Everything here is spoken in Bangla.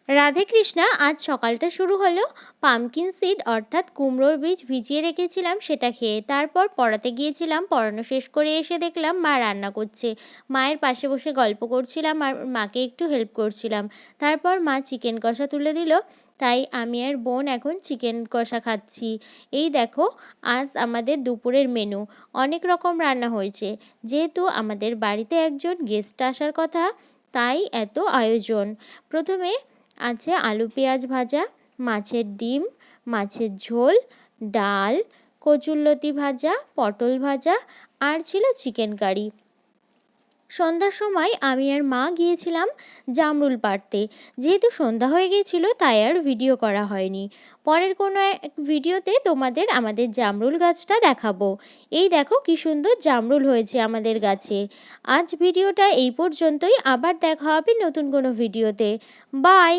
রাধে কৃষ্ণা। আজ সকালটা শুরু হলো পামকিন সিড অর্থাৎ কুমড়োর বীজ ভিজিয়ে রেখেছিলাম সেটা খেয়ে। তারপর পড়াতে গিয়েছিলাম, পড়ানো শেষ করে এসে দেখলাম মা রান্না করছে। মায়ের পাশে বসে গল্প করছিলাম আর মাকে একটু হেল্প করছিলাম। তারপর মা চিকেন কষা তুলে দিল, তাই আমি আর বোন এখন চিকেন কষা খাচ্ছি। এই দেখো, আজ আমাদের দুপুরের মেনু অনেক রকম রান্না হয়েছে। যেহেতু আমাদের বাড়িতে একজন গেস্ট আসার কথা, তাই এত আয়োজন। প্রথমে আছে আলু পেঁয়াজ ভাজা, মাছের ডিম, মাছের ঝোল, ডাল, কচুরলতি ভাজা, পটল ভাজা আর ছিল চিকেন কারি। সন্ধ্যার সময় আমি আর মা গিয়েছিলাম জামরুল পাড়তে। যেহেতু সন্ধ্যা হয়ে গিয়েছিল তাই আর ভিডিও করা হয়নি। পরের কোনো এক ভিডিওতে তোমাদের আমাদের জামরুল গাছটা দেখাবো। এই দেখো কি সুন্দর জামরুল হয়েছে আমাদের গাছে। আজ ভিডিওটা এই পর্যন্তই, আবার দেখা হবে নতুন কোনো ভিডিওতে। বাই।